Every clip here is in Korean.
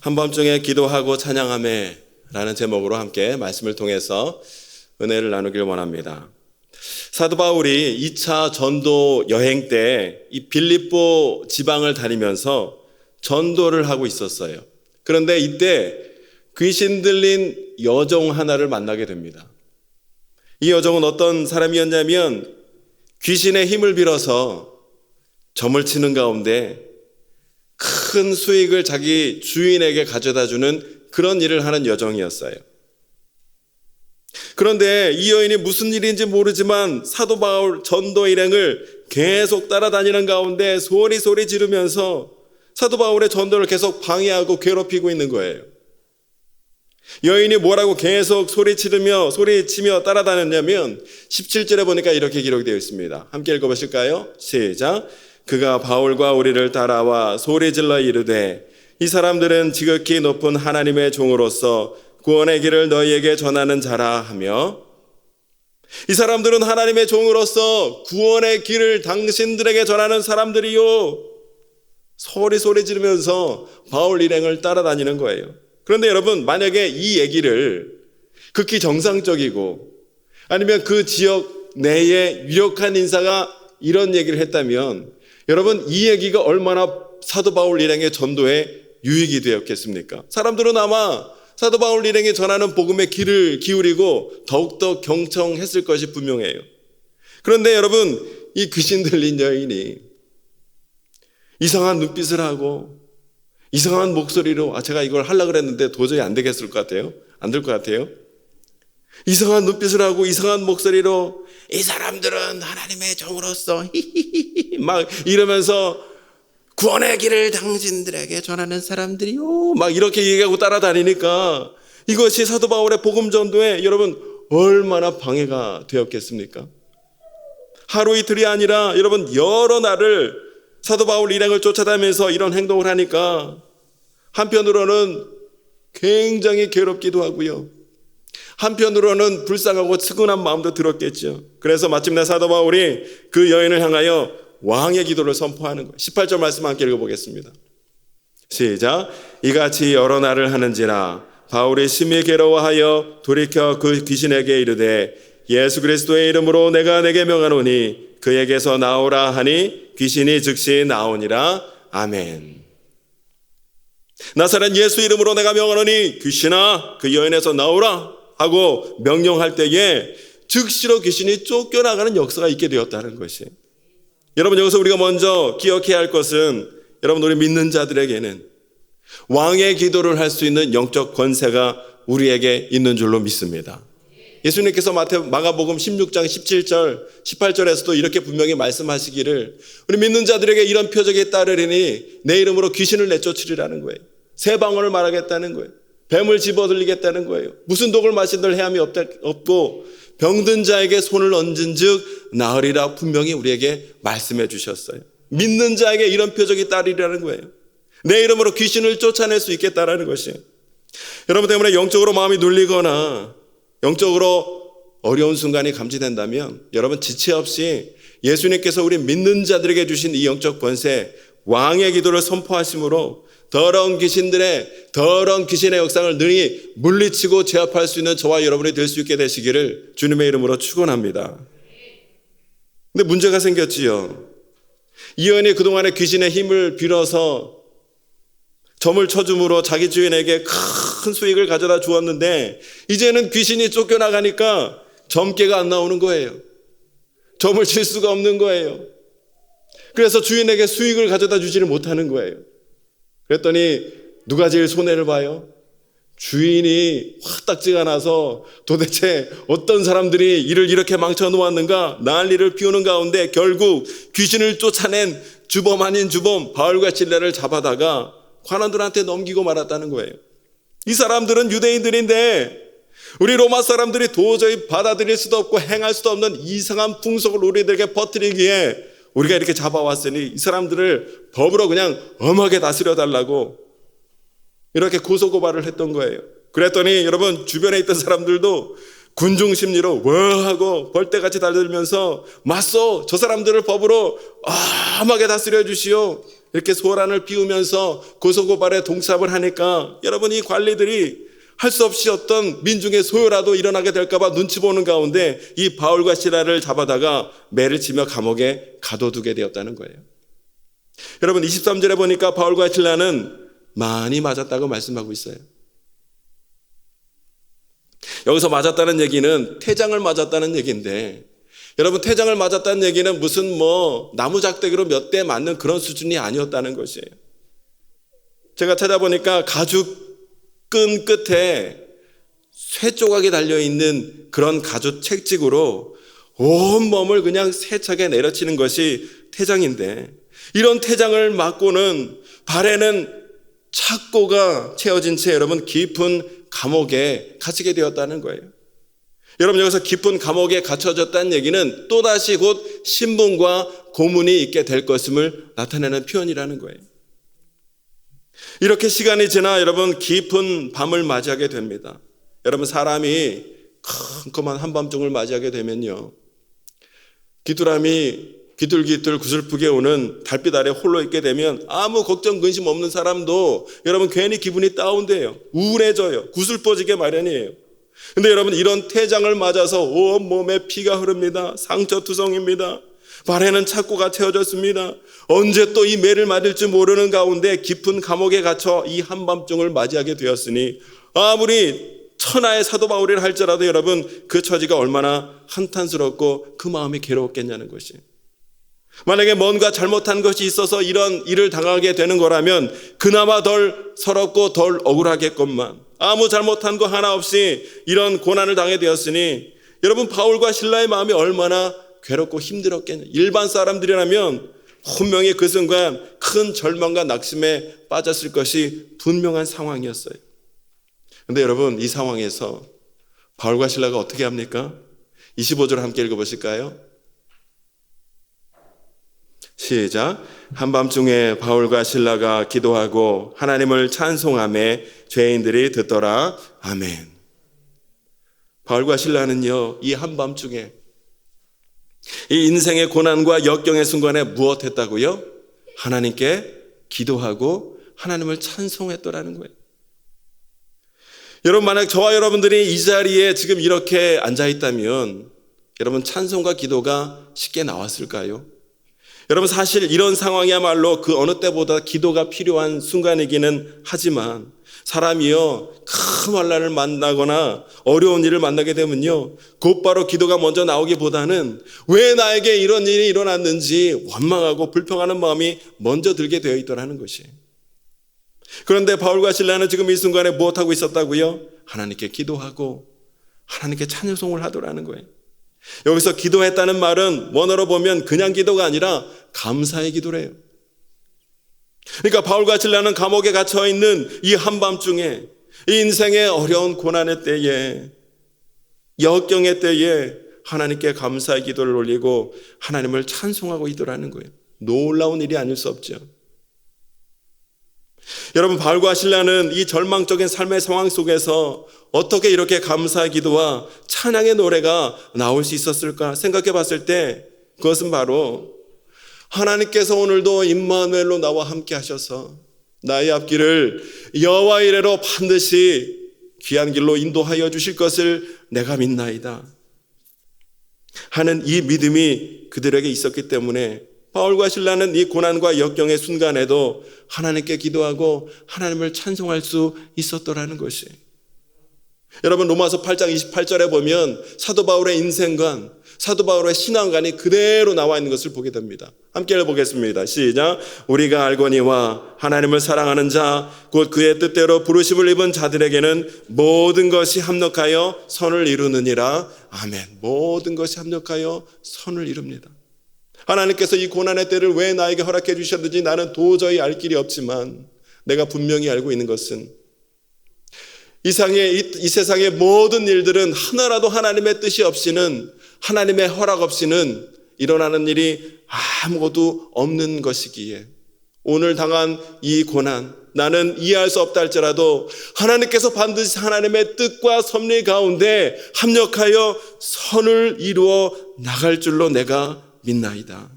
한밤중에 기도하고 찬양하매 라는 제목으로 함께 말씀을 통해서 은혜를 나누길 원합니다. 사도 바울이 2차 전도 여행 때 이 빌립보 지방을 다니면서 전도를 하고 있었어요. 그런데 이때 귀신 들린 여종 하나를 만나게 됩니다. 이 여종은 어떤 사람이었냐면 귀신의 힘을 빌어서 점을 치는 가운데 큰 수익을 자기 주인에게 가져다 주는 그런 일을 하는 여종이었어요. 그런데 이 여인이 무슨 일인지 모르지만 사도 바울 전도 일행을 계속 따라다니는 가운데 소리 지르면서 사도 바울의 전도를 계속 방해하고 괴롭히고 있는 거예요. 여인이 뭐라고 계속 소리치며 따라다녔냐면 17절에 보니까 이렇게 기록되어 있습니다. 함께 읽어보실까요? 시작. 그가 바울과 우리를 따라와 소리질러 이르되 이 사람들은 지극히 높은 하나님의 종으로서 구원의 길을 너희에게 전하는 자라 하며, 이 사람들은 하나님의 종으로서 구원의 길을 당신들에게 전하는 사람들이요, 소리 지르면서 바울 일행을 따라다니는 거예요. 그런데 여러분, 만약에 이 얘기를 극히 정상적이고 아니면 그 지역 내에 유력한 인사가 이런 얘기를 했다면 여러분, 이 얘기가 얼마나 사도 바울 일행의 전도에 유익이 되었겠습니까? 사람들은 아마 사도 바울 일행이 전하는 복음에 귀를 기울이고 더욱더 경청했을 것이 분명해요. 그런데 여러분, 이 귀신 들린 여인이 이상한 눈빛을 하고 이상한 목소리로 제가 이걸 하려고 그랬는데 도저히 안 되겠을 것 같아요. 안 될 것 같아요. 이상한 눈빛을 하고 이상한 목소리로 이 사람들은 하나님의 종으로서 막 이러면서 구원의 길을 당신들에게 전하는 사람들이요, 막 이렇게 얘기하고 따라다니니까 이것이 사도 바울의 복음 전도에 여러분 얼마나 방해가 되었겠습니까? 하루 이틀이 아니라 여러분 여러 날을 사도 바울 일행을 쫓아다니면서 이런 행동을 하니까 한편으로는 굉장히 괴롭기도 하고요, 한편으로는 불쌍하고 측은한 마음도 들었겠죠. 그래서 마침내 사도 바울이 그 여인을 향하여 왕의 기도를 선포하는 거예요. 18절 말씀 함께 읽어보겠습니다. 시작. 이같이 여러 날을 하는지라 바울이 심히 괴로워하여 돌이켜 그 귀신에게 이르되 예수 그리스도의 이름으로 내가 내게 명하노니 그에게서 나오라 하니 귀신이 즉시 나오니라. 아멘. 나사렛 예수 이름으로 내가 명하노니 귀신아 그 여인에서 나오라 하고 명령할 때에 즉시로 귀신이 쫓겨나가는 역사가 있게 되었다는 것이. 여러분, 여기서 우리가 먼저 기억해야 할 것은 여러분, 우리 믿는 자들에게는 왕의 기도를 할 수 있는 영적 권세가 우리에게 있는 줄로 믿습니다. 예수님께서 마가복음 16장 17절 18절에서도 이렇게 분명히 말씀하시기를 우리 믿는 자들에게 이런 표적이 따르리니 내 이름으로 귀신을 내쫓으리라는 거예요. 새 방언을 말하겠다는 거예요. 뱀을 집어들리겠다는 거예요. 무슨 독을 마신들 해함이 없고 병든 자에게 손을 얹은 즉 나으리라 분명히 우리에게 말씀해 주셨어요. 믿는 자에게 이런 표적이 따르리라는 거예요. 내 이름으로 귀신을 쫓아낼 수 있겠다라는 것이. 여러분 때문에 영적으로 마음이 눌리거나 영적으로 어려운 순간이 감지된다면 여러분 지체 없이 예수님께서 우리 믿는 자들에게 주신 이 영적 권세 왕의 기도를 선포하심으로 더러운 귀신의 역상을 능히 물리치고 제압할 수 있는 저와 여러분이 될 수 있게 되시기를 주님의 이름으로 축원합니다. 근데 문제가 생겼지요. 이 여인이 그동안에 귀신의 힘을 빌어서 점을 쳐줌으로 자기 주인에게 큰 수익을 가져다 주었는데 이제는 귀신이 쫓겨나가니까 점괘가 안 나오는 거예요. 점을 칠 수가 없는 거예요. 그래서 주인에게 수익을 가져다 주지를 못하는 거예요. 그랬더니 누가 제일 손해를 봐요? 주인이 화딱지가 나서 도대체 어떤 사람들이 이를 이렇게 망쳐 놓았는가 난리를 피우는 가운데 결국 귀신을 쫓아낸 주범 아닌 주범 바울과 실라를 잡아다가 관원들한테 넘기고 말았다는 거예요. 이 사람들은 유대인들인데 우리 로마 사람들이 도저히 받아들일 수도 없고 행할 수도 없는 이상한 풍속을 우리들에게 퍼뜨리기에 우리가 이렇게 잡아왔으니 이 사람들을 법으로 그냥 엄하게 다스려 달라고 이렇게 고소고발을 했던 거예요. 그랬더니 여러분 주변에 있던 사람들도 군중 심리로 와 하고 벌떼같이 달려들면서 맞소 저 사람들을 법으로 엄하게 다스려 주시오. 이렇게 소란을 피우면서 고소고발에 동참을 하니까 여러분, 이 관리들이 할 수 없이 어떤 민중의 소요라도 일어나게 될까봐 눈치 보는 가운데 이 바울과 실라를 잡아다가 매를 치며 감옥에 가둬두게 되었다는 거예요. 여러분, 23절에 보니까 바울과 실라는 많이 맞았다고 말씀하고 있어요. 여기서 맞았다는 얘기는 태장을 맞았다는 얘기인데, 여러분, 태장을 맞았다는 얘기는 무슨 나무작대기로 몇 대 맞는 그런 수준이 아니었다는 것이에요. 제가 찾아보니까 가죽 끈 끝에 쇠 조각이 달려있는 그런 가죽 채찍으로 온몸을 그냥 세차게 내려치는 것이 태장인데, 이런 태장을 맞고는 발에는 착고가 채워진 채 여러분 깊은 감옥에 갇히게 되었다는 거예요. 여러분, 여기서 깊은 감옥에 갇혀졌다는 얘기는 또다시 곧 신분과 고문이 있게 될 것임을 나타내는 표현이라는 거예요. 이렇게 시간이 지나 여러분 깊은 밤을 맞이하게 됩니다. 여러분, 사람이 컴컴한 한밤중을 맞이하게 되면요, 귀뚜라미 귀뚤귀뚤 구슬프게 오는 달빛 아래 홀로 있게 되면 아무 걱정 근심 없는 사람도 여러분 괜히 기분이 다운돼요. 우울해져요. 구슬퍼지게 마련이에요. 근데 여러분, 이런 태장을 맞아서 온몸에 피가 흐릅니다. 상처투성입니다. 발에는 착고가 채워졌습니다. 언제 또 이 매를 맞을지 모르는 가운데 깊은 감옥에 갇혀 이 한밤중을 맞이하게 되었으니 아무리 천하의 사도 바울이라 할지라도 여러분, 그 처지가 얼마나 한탄스럽고 그 마음이 괴로웠겠냐는 것이. 만약에 뭔가 잘못한 것이 있어서 이런 일을 당하게 되는 거라면 그나마 덜 서럽고 덜 억울하겠건만, 아무 잘못한 거 하나 없이 이런 고난을 당하게 되었으니 여러분, 바울과 실라의 마음이 얼마나 괴롭고 힘들었겠냐. 일반 사람들이라면 분명히 그 순간 큰 절망과 낙심에 빠졌을 것이 분명한 상황이었어요. 그런데 여러분, 이 상황에서 바울과 실라가 어떻게 합니까? 25절 함께 읽어보실까요? 시작. 한밤중에 바울과 실라가 기도하고 하나님을 찬송하며 죄인들이 듣더라. 아멘. 바울과 실라는요, 이 한밤중에 이 인생의 고난과 역경의 순간에 무엇 했다고요? 하나님께 기도하고 하나님을 찬송했더라는 거예요. 여러분, 만약 저와 여러분들이 이 자리에 지금 이렇게 앉아있다면 여러분, 찬송과 기도가 쉽게 나왔을까요? 여러분, 사실 이런 상황이야말로 그 어느 때보다 기도가 필요한 순간이기는 하지만 사람이요, 큰 환난을 만나거나 어려운 일을 만나게 되면요, 곧바로 기도가 먼저 나오기보다는 왜 나에게 이런 일이 일어났는지 원망하고 불평하는 마음이 먼저 들게 되어 있더라는 것이. 그런데 바울과 실라는 지금 이 순간에 무엇하고 있었다고요? 하나님께 기도하고 하나님께 찬송을 하더라는 거예요. 여기서 기도했다는 말은 원어로 보면 그냥 기도가 아니라 감사의 기도래요. 그러니까 바울과 실라는 감옥에 갇혀 있는 이 한밤중에, 이 인생의 어려운 고난의 때에, 역경의 때에 하나님께 감사의 기도를 올리고 하나님을 찬송하고 있더라는 거예요. 놀라운 일이 아닐 수 없죠. 여러분, 바울과 실라는 이 절망적인 삶의 상황 속에서 어떻게 이렇게 감사의 기도와 찬양의 노래가 나올 수 있었을까 생각해 봤을 때 그것은 바로 하나님께서 오늘도 임마누엘로 나와 함께 하셔서 나의 앞길을 여호와 이레로 반드시 귀한 길로 인도하여 주실 것을 내가 믿나이다 하는 이 믿음이 그들에게 있었기 때문에 바울과 실라는 이 고난과 역경의 순간에도 하나님께 기도하고 하나님을 찬송할 수 있었더라는 것이. 여러분, 로마서 8장 28절에 보면 사도 바울의 인생관, 사도 바울의 신앙관이 그대로 나와 있는 것을 보게 됩니다. 함께 읽어보겠습니다. 시작. 우리가 알거니와 하나님을 사랑하는 자 곧 그의 뜻대로 부르심을 입은 자들에게는 모든 것이 합력하여 선을 이루느니라. 아멘. 모든 것이 합력하여 선을 이룹니다. 하나님께서 이 고난의 때를 왜 나에게 허락해 주셨는지 나는 도저히 알 길이 없지만 내가 분명히 알고 있는 것은 이 세상의 모든 일들은 하나라도 하나님의 뜻이 없이는, 하나님의 허락 없이는 일어나는 일이 아무것도 없는 것이기에 오늘 당한 이 고난, 나는 이해할 수 없다 할지라도 하나님께서 반드시 하나님의 뜻과 섭리 가운데 합력하여 선을 이루어 나갈 줄로 내가 믿나이다.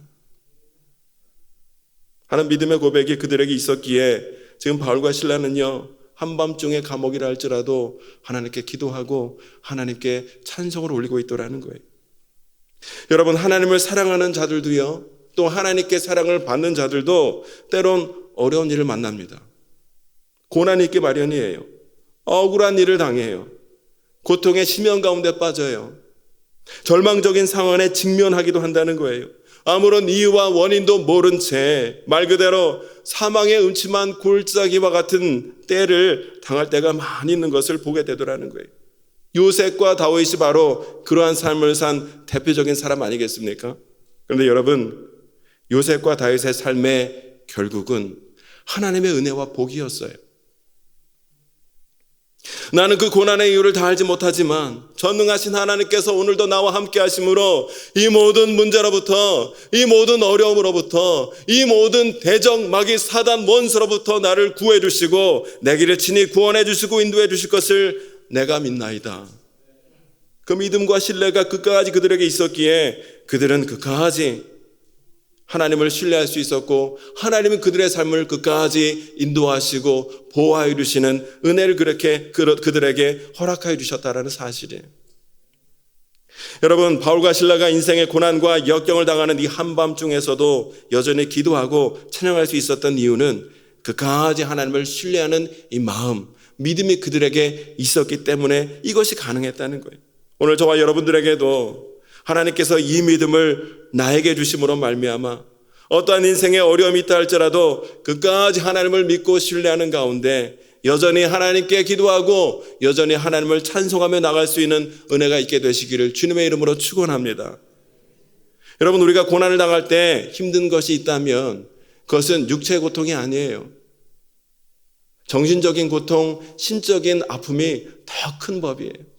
하는 믿음의 고백이 그들에게 있었기에 지금 바울과 실라는요, 한밤중에 감옥이라 할지라도 하나님께 기도하고 하나님께 찬송을 올리고 있더라는 거예요. 여러분, 하나님을 사랑하는 자들도요, 또 하나님께 사랑을 받는 자들도 때론 어려운 일을 만납니다. 고난이 있기 마련이에요. 억울한 일을 당해요. 고통의 심연 가운데 빠져요. 절망적인 상황에 직면하기도 한다는 거예요. 아무런 이유와 원인도 모른 채 말 그대로 사망의 음침한 골짜기와 같은 때를 당할 때가 많이 있는 것을 보게 되더라는 거예요. 요셉과 다윗이 바로 그러한 삶을 산 대표적인 사람 아니겠습니까? 그런데 여러분, 요셉과 다윗의 삶의 결국은 하나님의 은혜와 복이었어요. 나는 그 고난의 이유를 다 알지 못하지만 전능하신 하나님께서 오늘도 나와 함께 하심으로 이 모든 문제로부터, 이 모든 어려움으로부터, 이 모든 대적 마귀 사단 원수로부터 나를 구해 주시고 내 길을 친히 구원해 주시고 인도해 주실 것을 내가 믿나이다. 그 믿음과 신뢰가 끝까지 그들에게 있었기에 그들은 끝까지 하나님을 신뢰할 수 있었고, 하나님은 그들의 삶을 끝까지 인도하시고 보호하여 주시는 은혜를 그렇게 그들에게 허락하여 주셨다는 사실이에요. 여러분, 바울과 실라가 인생의 고난과 역경을 당하는 이 한밤중에서도 여전히 기도하고 찬양할 수 있었던 이유는 끝까지 하나님을 신뢰하는 이 마음, 믿음이 그들에게 있었기 때문에 이것이 가능했다는 거예요. 오늘 저와 여러분들에게도 하나님께서 이 믿음을 나에게 주심으로 말미암아 어떠한 인생의 어려움이 있다 할지라도 끝까지 하나님을 믿고 신뢰하는 가운데 여전히 하나님께 기도하고 여전히 하나님을 찬송하며 나갈 수 있는 은혜가 있게 되시기를 주님의 이름으로 축원합니다. 여러분, 우리가 고난을 당할 때 힘든 것이 있다면 그것은 육체의 고통이 아니에요. 정신적인 고통, 신적인 아픔이 더 큰 법이에요.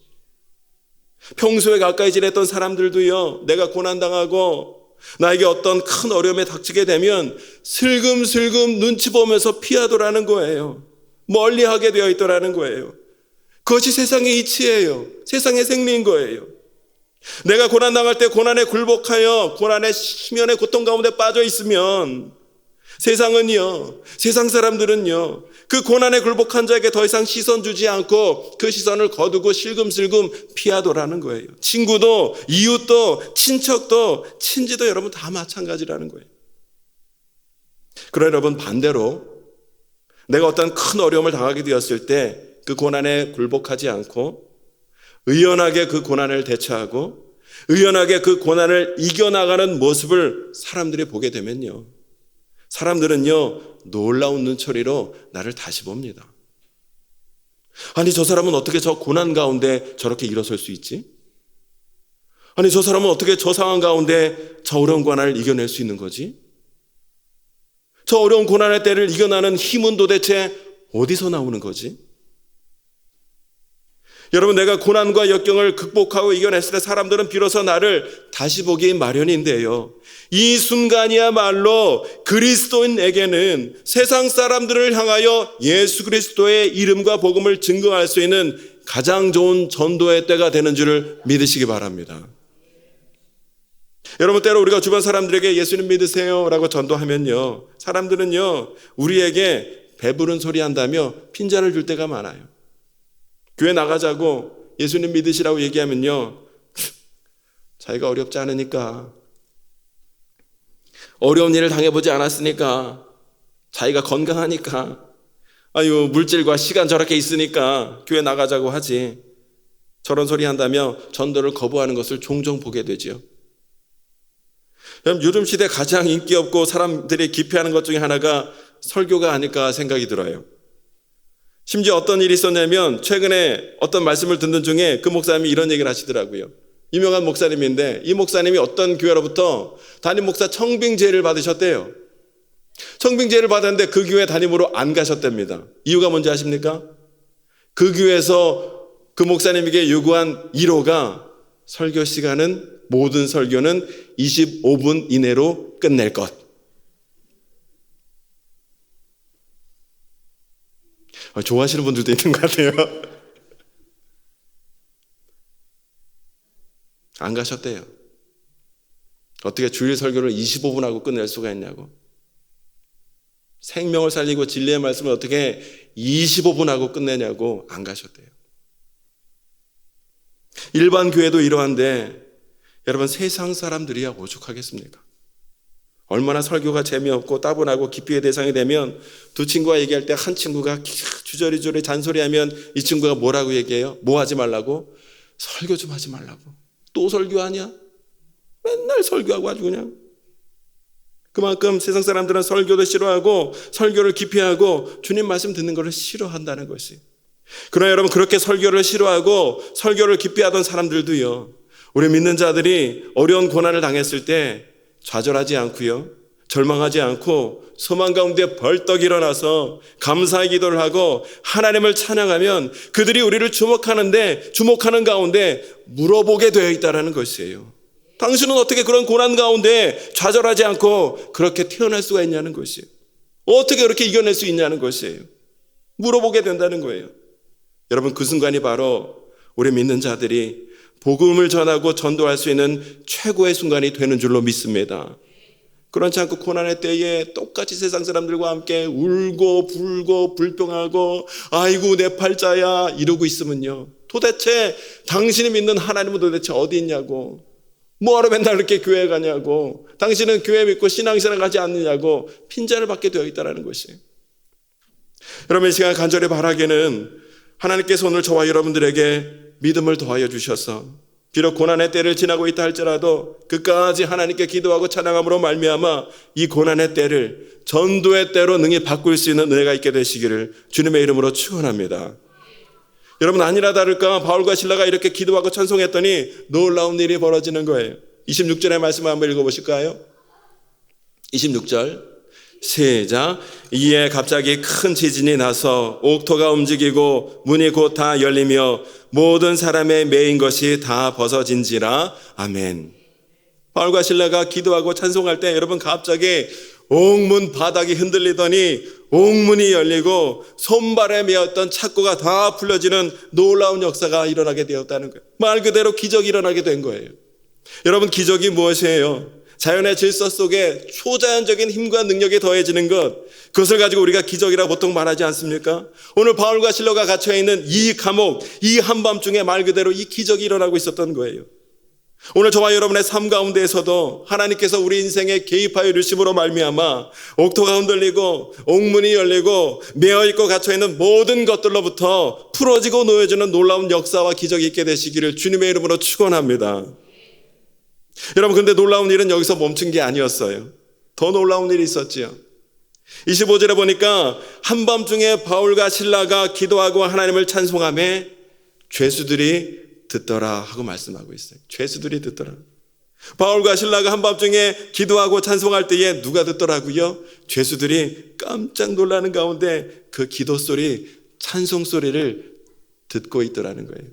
평소에 가까이 지냈던 사람들도요, 내가 고난당하고 나에게 어떤 큰 어려움에 닥치게 되면 슬금슬금 눈치 보면서 피하더라는 거예요. 멀리하게 되어 있더라는 거예요. 그것이 세상의 이치예요. 세상의 생리인 거예요. 내가 고난당할 때 고난에 굴복하여 고난의 심연의 고통 가운데 빠져 있으면 세상은요, 세상 사람들은요, 그 고난에 굴복한 자에게 더 이상 시선 주지 않고 그 시선을 거두고 슬금슬금 피하더라는 거예요. 친구도, 이웃도, 친척도, 친지도 여러분 다 마찬가지라는 거예요. 그러나 여러분, 반대로 내가 어떤 큰 어려움을 당하게 되었을 때 그 고난에 굴복하지 않고 의연하게 그 고난을 대처하고 의연하게 그 고난을 이겨나가는 모습을 사람들이 보게 되면요, 사람들은요, 놀라운 눈초리로 나를 다시 봅니다. 아니, 저 사람은 어떻게 저 고난 가운데 저렇게 일어설 수 있지? 아니, 저 사람은 어떻게 저 상황 가운데 저 어려운 고난을 이겨낼 수 있는 거지? 저 어려운 고난의 때를 이겨나는 힘은 도대체 어디서 나오는 거지? 여러분, 내가 고난과 역경을 극복하고 이겨냈을 때 사람들은 비로소 나를 다시 보기 마련인데요, 이 순간이야말로 그리스도인에게는 세상 사람들을 향하여 예수 그리스도의 이름과 복음을 증거할 수 있는 가장 좋은 전도의 때가 되는 줄을 믿으시기 바랍니다. 여러분, 때로 우리가 주변 사람들에게 예수님 믿으세요 라고 전도하면요, 사람들은요, 우리에게 배부른 소리 한다며 핀잔을 줄 때가 많아요. 교회 나가자고 예수님 믿으시라고 얘기하면요, 자기가 어렵지 않으니까, 어려운 일을 당해보지 않았으니까, 자기가 건강하니까, 아유, 물질과 시간 저렇게 있으니까 교회 나가자고 하지, 저런 소리 한다며 전도를 거부하는 것을 종종 보게 되죠. 요즘 시대 가장 인기 없고 사람들이 기피하는 것 중에 하나가 설교가 아닐까 생각이 들어요. 심지어 어떤 일이 있었냐면 최근에 어떤 말씀을 듣는 중에 그 목사님이 이런 얘기를 하시더라고요. 유명한 목사님인데 이 목사님이 어떤 교회로부터 담임 목사 청빙제를 받으셨대요. 청빙제를 받았는데 그 교회 담임으로 안 가셨답니다. 이유가 뭔지 아십니까? 그 교회에서 그 목사님에게 요구한 1호가 설교 시간은, 모든 설교는 25분 이내로 끝낼 것. 좋아하시는 분들도 있는 것 같아요. 안 가셨대요. 어떻게 주일 설교를 25분 하고 끝낼 수가 있냐고. 생명을 살리고 진리의 말씀을 어떻게 25분 하고 끝내냐고 안 가셨대요. 일반 교회도 이러한데 여러분 세상 사람들이야 오죽하겠습니까? 얼마나 설교가 재미없고 따분하고 기피의 대상이 되면 두 친구가 얘기할 때 한 친구가 주저리주저리 잔소리하면 이 친구가 뭐라고 얘기해요? 뭐 하지 말라고? 설교 좀 하지 말라고. 또 설교하냐? 맨날 설교하고 아주 그냥. 그만큼 세상 사람들은 설교도 싫어하고 설교를 기피하고 주님 말씀 듣는 것을 싫어한다는 것이. 그러나 여러분 그렇게 설교를 싫어하고 설교를 기피하던 사람들도요, 우리 믿는 자들이 어려운 고난을 당했을 때 좌절하지 않고요, 절망하지 않고 소망 가운데 벌떡 일어나서 감사의 기도를 하고 하나님을 찬양하면 그들이 우리를 주목하는 가운데 물어보게 되어 있다는 것이에요. 당신은 어떻게 그런 고난 가운데 좌절하지 않고 그렇게 태어날 수가 있냐는 것이에요. 어떻게 그렇게 이겨낼 수 있냐는 것이에요. 물어보게 된다는 거예요. 여러분 그 순간이 바로 우리 믿는 자들이 복음을 전하고 전도할 수 있는 최고의 순간이 되는 줄로 믿습니다. 그렇지 않고 고난의 때에 똑같이 세상 사람들과 함께 울고 불고 불평하고 아이고 내 팔자야 이러고 있으면요, 도대체 당신이 믿는 하나님은 도대체 어디 있냐고, 뭐하러 맨날 이렇게 교회 가냐고, 당신은 교회 믿고 신앙생활 하지 않느냐고 핀잔을 받게 되어 있다는 것이에요. 여러분 이 시간 간절히 바라기는 하나님께서 오늘 저와 여러분들에게 믿음을 더하여 주셔서 비록 고난의 때를 지나고 있다 할지라도 끝까지 하나님께 기도하고 찬양함으로 말미암아 이 고난의 때를 전도의 때로 능히 바꿀 수 있는 은혜가 있게 되시기를 주님의 이름으로 축원합니다. 여러분 아니나 다를까 바울과 실라가 이렇게 기도하고 찬송했더니 놀라운 일이 벌어지는 거예요. 26절의 말씀을 한번 읽어보실까요? 26절 시작. 이에 갑자기 큰 지진이 나서 옥토가 움직이고 문이 곧 다 열리며 모든 사람의 매인 것이 다 벗어진지라. 아멘. 바울과 실라가 기도하고 찬송할 때 여러분 갑자기 옥문 바닥이 흔들리더니 옥문이 열리고 손발에 매었던 착고가 다 풀려지는 놀라운 역사가 일어나게 되었다는 거예요. 말 그대로 기적이 일어나게 된 거예요. 여러분 기적이 무엇이에요? 자연의 질서 속에 초자연적인 힘과 능력이 더해지는 것, 그것을 가지고 우리가 기적이라 보통 말하지 않습니까? 오늘 바울과 실로가 갇혀있는 이 감옥, 이 한밤중에 말 그대로 이 기적이 일어나고 있었던 거예요. 오늘 저와 여러분의 삶 가운데에서도 하나님께서 우리 인생에 개입하여 주심으로 말미암아 옥토가 흔들리고 옥문이 열리고 매어있고 갇혀있는 모든 것들로부터 풀어지고 놓여지는 놀라운 역사와 기적이 있게 되시기를 주님의 이름으로 축원합니다. 여러분 근데 놀라운 일은 여기서 멈춘 게 아니었어요. 더 놀라운 일이 있었지요. 25절에 보니까 한밤중에 바울과 실라가 기도하고 하나님을 찬송하며 죄수들이 듣더라 하고 말씀하고 있어요. 죄수들이 듣더라. 바울과 실라가 한밤중에 기도하고 찬송할 때에 누가 듣더라고요? 죄수들이 깜짝 놀라는 가운데 그 기도 소리, 찬송 소리를 듣고 있더라는 거예요.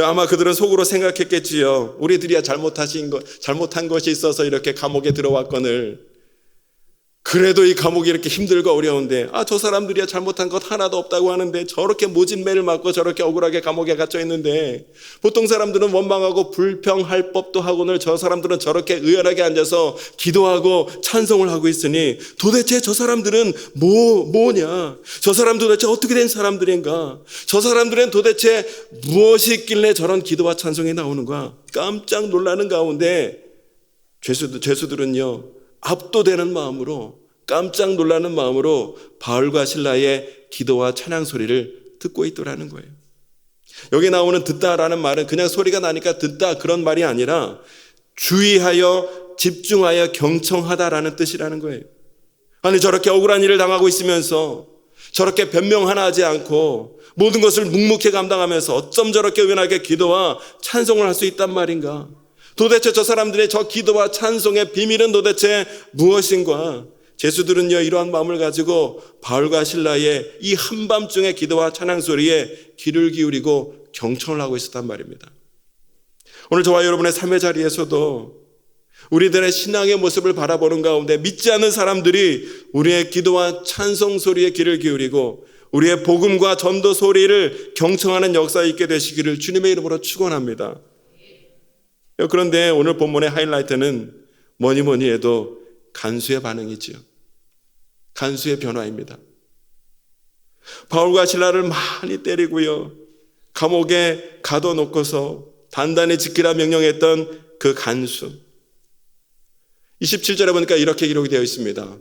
아마 그들은 속으로 생각했겠지요. 우리들이야 잘못한 것이 있어서 이렇게 감옥에 들어왔거늘. 그래도 이 감옥이 이렇게 힘들고 어려운데 저 사람들이야 잘못한 것 하나도 없다고 하는데 저렇게 모진매를 맞고 저렇게 억울하게 감옥에 갇혀 있는데 보통 사람들은 원망하고 불평할 법도 하고는 저 사람들은 저렇게 의연하게 앉아서 기도하고 찬송을 하고 있으니 도대체 저 사람들은 뭐냐? 저 사람들 도대체 어떻게 된 사람들인가? 저 사람들은 도대체 무엇이 있길래 저런 기도와 찬송이 나오는가? 깜짝 놀라는 가운데 죄수들은요 압도되는 마음으로 깜짝 놀라는 마음으로 바울과 실라의 기도와 찬양 소리를 듣고 있더라는 거예요. 여기 나오는 듣다라는 말은 그냥 소리가 나니까 듣다 그런 말이 아니라 주의하여 집중하여 경청하다라는 뜻이라는 거예요. 아니 저렇게 억울한 일을 당하고 있으면서 저렇게 변명 하나 하지 않고 모든 것을 묵묵히 감당하면서 어쩜 저렇게 은하게 기도와 찬송을 할 수 있단 말인가? 도대체 저 사람들의 저 기도와 찬송의 비밀은 도대체 무엇인가? 죄수들은요 이러한 마음을 가지고 바울과 실라의 이 한밤중의 기도와 찬양 소리에 귀를 기울이고 경청을 하고 있었단 말입니다. 오늘 저와 여러분의 삶의 자리에서도 우리들의 신앙의 모습을 바라보는 가운데 믿지 않는 사람들이 우리의 기도와 찬송 소리에 귀를 기울이고 우리의 복음과 전도 소리를 경청하는 역사가 있게 되시기를 주님의 이름으로 축원합니다. 그런데 오늘 본문의 하이라이트는 뭐니 해도 간수의 반응이지요. 간수의 변화입니다. 바울과 실라를 많이 때리고요, 감옥에 가둬놓고서 단단히 지키라 명령했던 그 간수. 27절에 보니까 이렇게 기록이 되어 있습니다.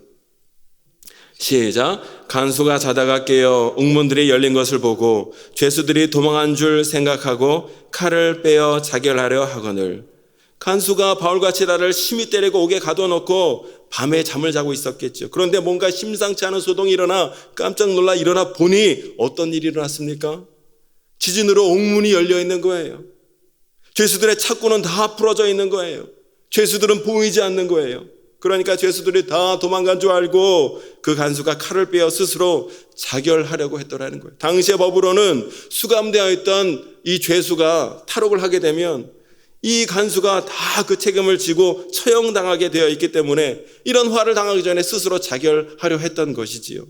시작. 간수가 자다가 깨어 옥문들이 열린 것을 보고 죄수들이 도망한 줄 생각하고 칼을 빼어 자결하려 하거늘. 간수가 바울과 실라를 심히 때리고 옥에 가둬놓고 밤에 잠을 자고 있었겠죠. 그런데 뭔가 심상치 않은 소동이 일어나 깜짝 놀라 일어나 보니 어떤 일이 일어났습니까? 지진으로 옥문이 열려 있는 거예요. 죄수들의 착고는 다 풀어져 있는 거예요. 죄수들은 보이지 않는 거예요. 그러니까 죄수들이 다 도망간 줄 알고 그 간수가 칼을 빼어 스스로 자결하려고 했더라는 거예요. 당시의 법으로는 수감되어 있던 이 죄수가 탈옥을 하게 되면 이 간수가 다 그 책임을 지고 처형당하게 되어 있기 때문에 이런 화를 당하기 전에 스스로 자결하려 했던 것이지요.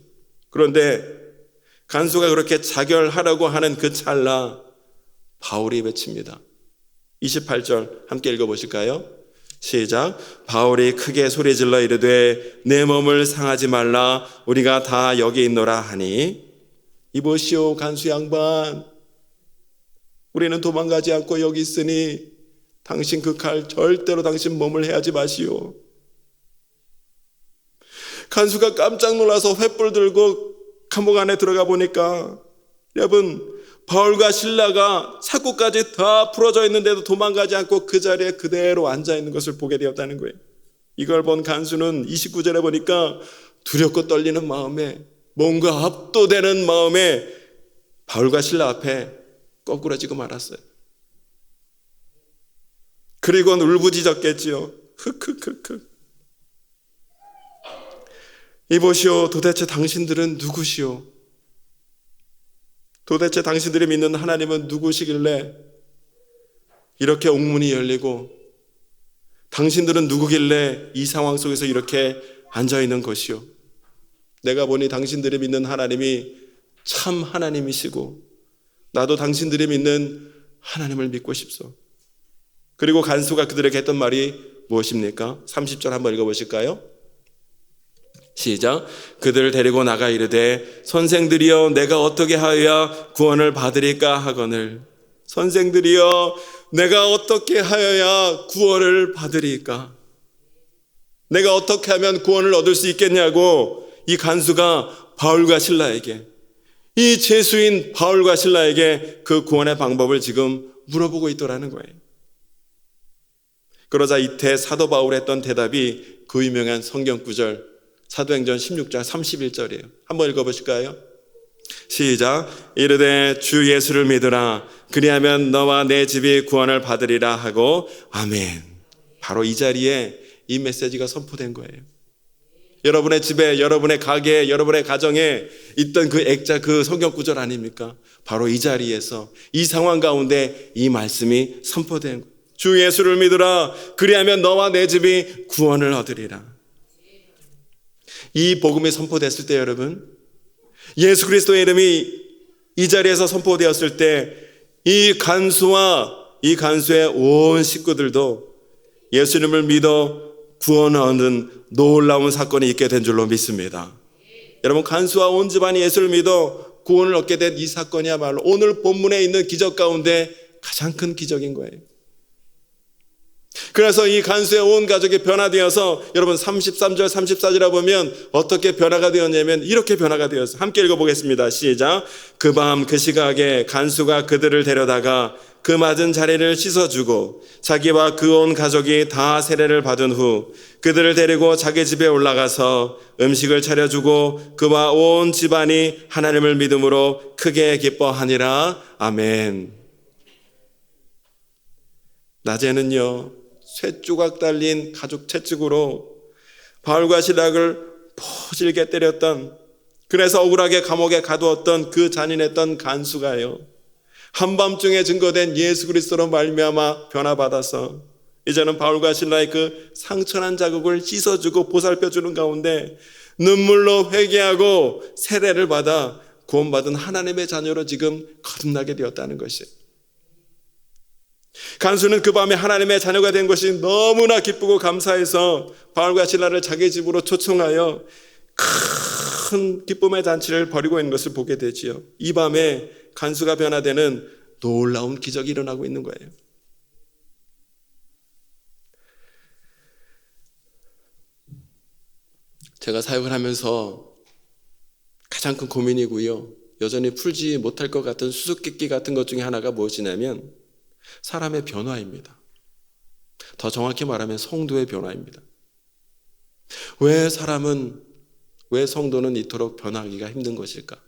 그런데 간수가 그렇게 자결하라고 하는 그 찰나 바울이 외칩니다. 28절 함께 읽어보실까요? 시작. 바울이 크게 소리질러 이르되 내 몸을 상하지 말라, 우리가 다 여기 있노라 하니. 이보시오 간수 양반, 우리는 도망가지 않고 여기 있으니 당신 그 칼 절대로 당신 몸을 해하지 마시오. 간수가 깜짝 놀라서 횃불 들고 감옥 안에 들어가 보니까 여러분, 바울과 실라가 착고까지 다 풀어져 있는데도 도망가지 않고 그 자리에 그대로 앉아 있는 것을 보게 되었다는 거예요. 이걸 본 간수는 29절에 보니까 두렵고 떨리는 마음에, 뭔가 압도되는 마음에 바울과 실라 앞에 거꾸러지고 말았어요. 그리고는 울부짖었겠지요. 흑흑흑흑. 이보시오, 도대체 당신들은 누구시오? 도대체 당신들이 믿는 하나님은 누구시길래 이렇게 옥문이 열리고 당신들은 누구길래 이 상황 속에서 이렇게 앉아있는 것이오? 내가 보니 당신들이 믿는 하나님이 참 하나님이시고 나도 당신들이 믿는 하나님을 믿고 싶소. 그리고 간수가 그들에게 했던 말이 무엇입니까? 30절 한번 읽어보실까요? 시작. 그들을 데리고 나가 이르되 선생들이여 내가 어떻게 하여야 구원을 받으리까 하거늘. 선생들이여 내가 어떻게 하여야 구원을 받으리까? 내가 어떻게 하면 구원을 얻을 수 있겠냐고 이 간수가 바울과 실라에게, 이 죄수인 바울과 실라에게 그 구원의 방법을 지금 물어보고 있더라는 거예요. 그러자 이때 사도 바울이 했던 대답이 그 유명한 성경 구절 사도행전 16장 31절이에요. 한번 읽어보실까요? 시작. 이르되 주 예수를 믿으라, 그리하면 너와 내 집이 구원을 받으리라 하고 아멘. 바로 이 자리에 이 메시지가 선포된 거예요. 여러분의 집에, 여러분의 가게에, 여러분의 가정에 있던 그 액자, 그 성경 구절 아닙니까? 바로 이 자리에서, 이 상황 가운데 이 말씀이 선포된 거예요. 주 예수를 믿으라, 그리하면 너와 내 집이 구원을 얻으리라. 이 복음이 선포됐을 때 여러분, 예수 그리스도의 이름이 이 자리에서 선포되었을 때 이 간수와 이 간수의 온 식구들도 예수님을 믿어 구원을 얻는 놀라운 사건이 있게 된 줄로 믿습니다. 여러분, 간수와 온 집안이 예수를 믿어 구원을 얻게 된 이 사건이야말로 오늘 본문에 있는 기적 가운데 가장 큰 기적인 거예요. 그래서 이 간수의 온 가족이 변화되어서 여러분 33절 34절에 보면 어떻게 변화가 되었냐면 이렇게 변화가 되었어요. 함께 읽어보겠습니다. 시작. 그 밤 그 시각에 간수가 그들을 데려다가 그 맞은 자리를 씻어주고 자기와 그 온 가족이 다 세례를 받은 후 그들을 데리고 자기 집에 올라가서 음식을 차려주고 그와 온 집안이 하나님을 믿음으로 크게 기뻐하니라. 아멘. 낮에는요, 쇠조각 달린 가죽 채찍으로 바울과 실락을 포질게 때렸던, 그래서 억울하게 감옥에 가두었던 그 잔인했던 간수가요, 한밤중에 증거된 예수 그리스도로 말미암아 변화받아서 이제는 바울과 실라의 그 상처난 자국을 씻어주고 보살펴주는 가운데 눈물로 회개하고 세례를 받아 구원받은 하나님의 자녀로 지금 거듭나게 되었다는 것이에요. 간수는 그 밤에 하나님의 자녀가 된 것이 너무나 기쁘고 감사해서 바울과 실라를 자기 집으로 초청하여 큰 기쁨의 잔치를 벌이고 있는 것을 보게 되지요. 이 밤에 간수가 변화되는 놀라운 기적이 일어나고 있는 거예요. 제가 사역을 하면서 가장 큰 고민이고요, 여전히 풀지 못할 것 같은 수수께끼 같은 것 중에 하나가 무엇이냐면 사람의 변화입니다. 더 정확히 말하면 성도의 변화입니다. 왜 성도는 이토록 변하기가 힘든 것일까?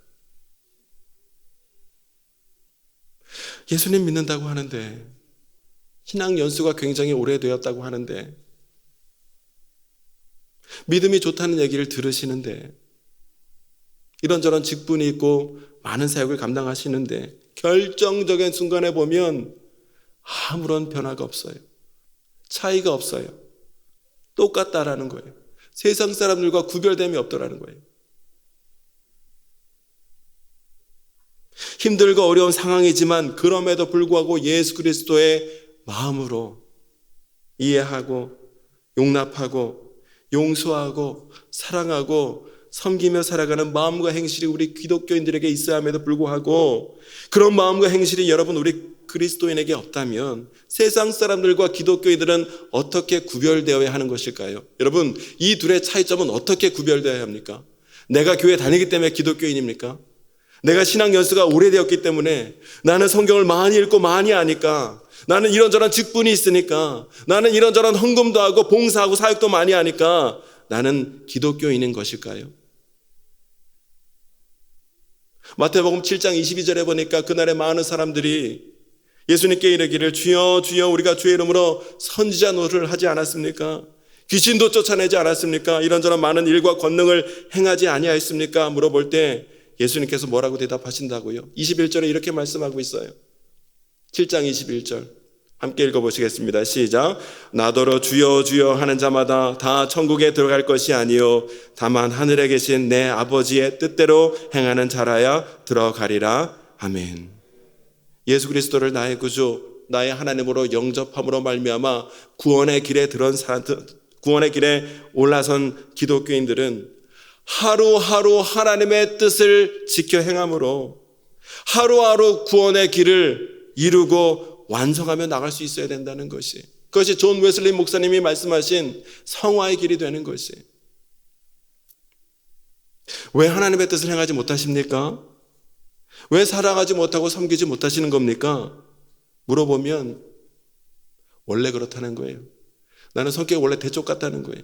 예수님 믿는다고 하는데, 신앙 연수가 굉장히 오래되었다고 하는데, 믿음이 좋다는 얘기를 들으시는데, 이런저런 직분이 있고 많은 사역을 감당하시는데 결정적인 순간에 보면 아무런 변화가 없어요. 차이가 없어요. 똑같다라는 거예요. 세상 사람들과 구별됨이 없더라는 거예요. 힘들고 어려운 상황이지만 그럼에도 불구하고 예수 그리스도의 마음으로 이해하고 용납하고 용서하고 사랑하고 섬기며 살아가는 마음과 행실이 우리 기독교인들에게 있어야 함에도 불구하고, 그런 마음과 행실이 여러분 우리 그리스도인에게 없다면 세상 사람들과 기독교인들은 어떻게 구별되어야 하는 것일까요? 여러분, 이 둘의 차이점은 어떻게 구별되어야 합니까? 내가 교회 다니기 때문에 기독교인입니까? 내가 신앙 연수가 오래되었기 때문에, 나는 성경을 많이 읽고 많이 아니까, 나는 이런저런 직분이 있으니까, 나는 이런저런 헌금도 하고 봉사하고 사역도 많이 하니까 나는 기독교인인 것일까요? 마태복음 7장 22절에 보니까 그날에 많은 사람들이 예수님께 이르기를 주여 주여 우리가 주의 이름으로 선지자 노릇을 하지 않았습니까? 귀신도 쫓아내지 않았습니까? 이런저런 많은 일과 권능을 행하지 아니하였습니까? 물어볼 때 예수님께서 뭐라고 대답하신다고요? 21절에 이렇게 말씀하고 있어요. 7장 21절 함께 읽어보시겠습니다. 시작. 나더러 주여 주여 하는 자마다 다 천국에 들어갈 것이 아니요 다만 하늘에 계신 내 아버지의 뜻대로 행하는 자라야 들어가리라. 아멘. 예수 그리스도를 나의 구주, 나의 하나님으로 영접함으로 말미암아 구원의 길에 올라선 기독교인들은 하루하루 하나님의 뜻을 지켜 행함으로 하루하루 구원의 길을 이루고 완성하며 나갈 수 있어야 된다는 것이, 그것이 존 웨슬리 목사님이 말씀하신 성화의 길이 되는 것이. 왜 하나님의 뜻을 행하지 못하십니까? 왜 사랑하지 못하고 섬기지 못하시는 겁니까? 물어보면 원래 그렇다는 거예요. 나는 성격이 원래 대쪽 같다는 거예요.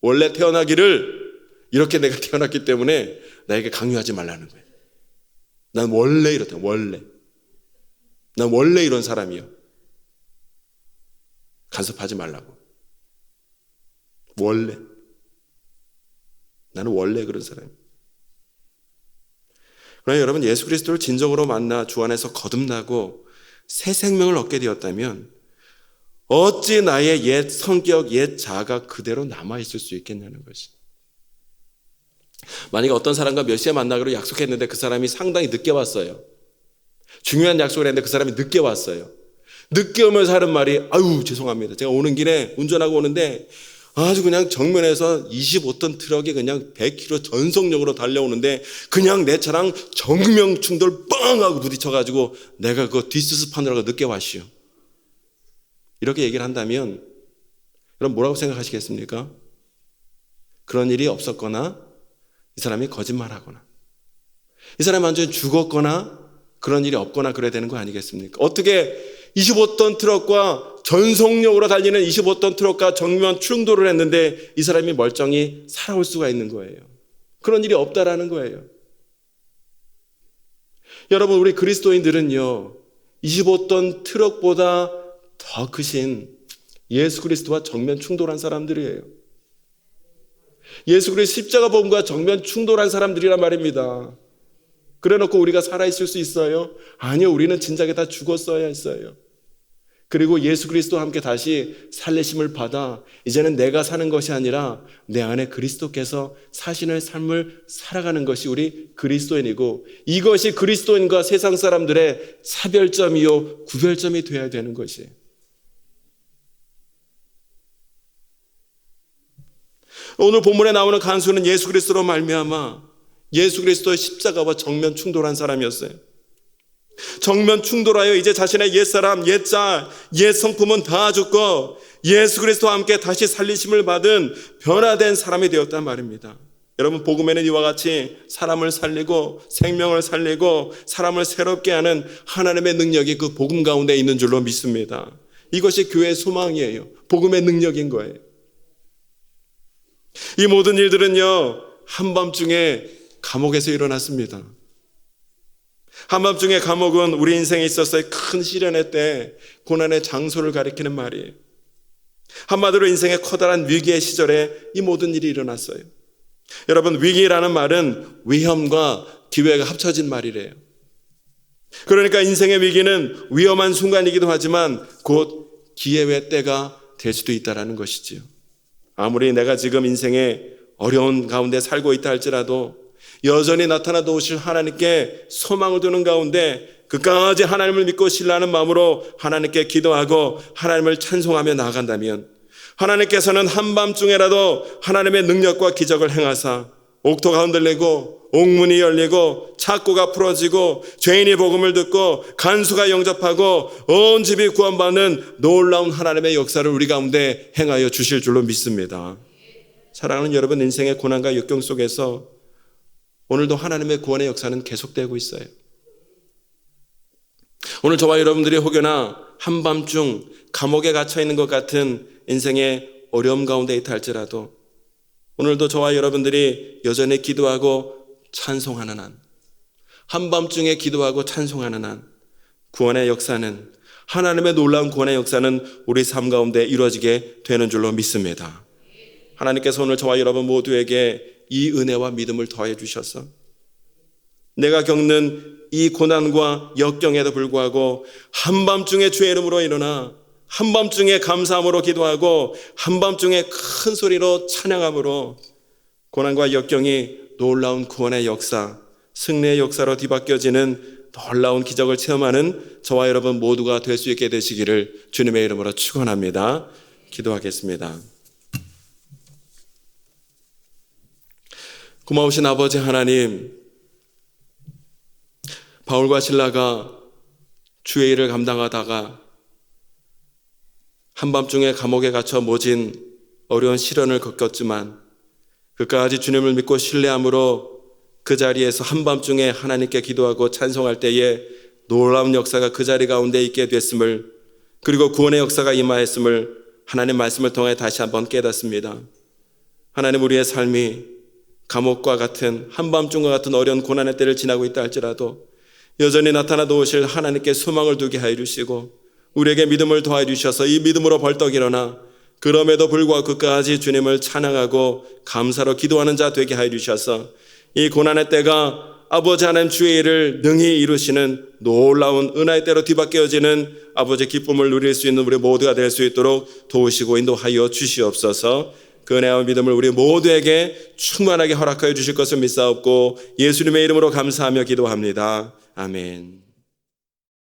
원래 태어나기를 이렇게 내가 태어났기 때문에 나에게 강요하지 말라는 거예요. 난 원래 이렇다. 난 원래 이런 사람이요. 간섭하지 말라고. 원래. 나는 원래 그런 사람이에요. 그러나 여러분, 예수 그리스도를 진정으로 만나 주 안에서 거듭나고 새 생명을 얻게 되었다면 어찌 나의 옛 성격, 옛 자아가 그대로 남아있을 수 있겠냐는 것이. 만약에 어떤 사람과 몇 시에 만나기로 약속했는데 그 사람이 상당히 늦게 왔어요. 중요한 약속을 했는데 그 사람이 늦게 왔어요. 늦게 오면서 하는 말이 아유 죄송합니다. 제가 오는 길에 운전하고 오는데 아주 그냥 정면에서 25톤 트럭이 그냥 100km 전속력으로 달려오는데 그냥 내 차랑 정면 충돌 뻥 하고 부딪혀가지고 내가 그거 뒷수습하느라고 늦게 왔시오. 이렇게 얘기를 한다면 그럼 뭐라고 생각하시겠습니까? 그런 일이 없었거나 이 사람이 거짓말하거나 이 사람이 완전히 죽었거나 그런 일이 없거나 그래야 되는 거 아니겠습니까? 어떻게 25톤 트럭과 전속력으로 달리는 25톤 트럭과 정면 충돌을 했는데 이 사람이 멀쩡히 살아올 수가 있는 거예요. 그런 일이 없다라는 거예요. 여러분, 우리 그리스도인들은요 25톤 트럭보다 더 크신 예수 그리스도와 정면 충돌한 사람들이에요. 예수 그리스도 십자가복음과 정면 충돌한 사람들이란 말입니다. 그래놓고 우리가 살아있을 수 있어요? 아니요, 우리는 진작에 다 죽었어야 했어요. 그리고 예수 그리스도와 함께 다시 살리심을 받아 이제는 내가 사는 것이 아니라 내 안에 그리스도께서 사시는 삶을 살아가는 것이 우리 그리스도인이고, 이것이 그리스도인과 세상 사람들의 차별점이요 구별점이 되어야 되는 것이에요. 오늘 본문에 나오는 간수는 예수 그리스도로 말미암아 예수 그리스도의 십자가와 정면 충돌한 사람이었어요. 정면 충돌하여 이제 자신의 옛사람, 옛자, 옛 성품은 다 죽고 예수 그리스도와 함께 다시 살리심을 받은 변화된 사람이 되었단 말입니다. 여러분, 복음에는 이와 같이 사람을 살리고 생명을 살리고 사람을 새롭게 하는 하나님의 능력이 그 복음 가운데 있는 줄로 믿습니다. 이것이 교회의 소망이에요. 복음의 능력인 거예요. 이 모든 일들은요, 한밤중에 감옥에서 일어났습니다. 한밤중에 감옥은 우리 인생에 있어서의 큰 시련의 때, 고난의 장소를 가리키는 말이에요. 한마디로 인생의 커다란 위기의 시절에 이 모든 일이 일어났어요. 여러분, 위기라는 말은 위험과 기회가 합쳐진 말이래요. 그러니까 인생의 위기는 위험한 순간이기도 하지만 곧 기회의 때가 될 수도 있다는 것이지요. 아무리 내가 지금 인생의 어려운 가운데 살고 있다 할지라도 여전히 나타나 도우실 하나님께 소망을 두는 가운데 끝까지 하나님을 믿고 신뢰하는 마음으로 하나님께 기도하고 하나님을 찬송하며 나아간다면, 하나님께서는 한밤중에라도 하나님의 능력과 기적을 행하사 옥토가 흔들리고 옥문이 열리고 창고가 풀어지고 죄인이 복음을 듣고 간수가 영접하고 온 집이 구원받는 놀라운 하나님의 역사를 우리 가운데 행하여 주실 줄로 믿습니다. 사랑하는 여러분, 인생의 고난과 역경 속에서 오늘도 하나님의 구원의 역사는 계속되고 있어요. 오늘 저와 여러분들이 혹여나 한밤중 감옥에 갇혀 있는 것 같은 인생의 어려움 가운데 있다 할지라도 오늘도 저와 여러분들이 여전히 기도하고 찬송하는 한, 한밤중에 기도하고 찬송하는 한, 구원의 역사는, 하나님의 놀라운 구원의 역사는 우리 삶 가운데 이루어지게 되는 줄로 믿습니다. 하나님께서 오늘 저와 여러분 모두에게 이 은혜와 믿음을 더해 주셔서 내가 겪는 이 고난과 역경에도 불구하고 한밤중에 주의 이름으로 일어나 한밤중에 감사함으로 기도하고 한밤중에 큰 소리로 찬양함으로 고난과 역경이 놀라운 구원의 역사, 승리의 역사로 뒤바뀌어지는 놀라운 기적을 체험하는 저와 여러분 모두가 될 수 있게 되시기를 주님의 이름으로 축원합니다. 기도하겠습니다. 고마우신 아버지 하나님, 바울과 실라가 주의 일을 감당하다가 한밤중에 감옥에 갇혀 모진 어려운 시련을 겪었지만 끝까지 주님을 믿고 신뢰함으로 그 자리에서 한밤중에 하나님께 기도하고 찬송할 때에 놀라운 역사가 그 자리 가운데 있게 됐음을, 그리고 구원의 역사가 임하였음을 하나님 말씀을 통해 다시 한번 깨닫습니다. 하나님, 우리의 삶이 감옥과 같은 한밤중과 같은 어려운 고난의 때를 지나고 있다 할지라도 여전히 나타나 도우실 하나님께 소망을 두게 하여 주시고 우리에게 믿음을 더해 주셔서 이 믿음으로 벌떡 일어나 그럼에도 불구하고 끝까지 주님을 찬양하고 감사로 기도하는 자 되게 하여 주셔서 이 고난의 때가 아버지 하나님 주의 일을 능히 이루시는 놀라운 은혜의 때로 뒤바뀌어지는 아버지 기쁨을 누릴 수 있는 우리 모두가 될 수 있도록 도우시고 인도하여 주시옵소서. 그 은혜와 믿음을 우리 모두에게 충만하게 허락하여 주실 것을 믿사옵고 예수님의 이름으로 감사하며 기도합니다. 아멘.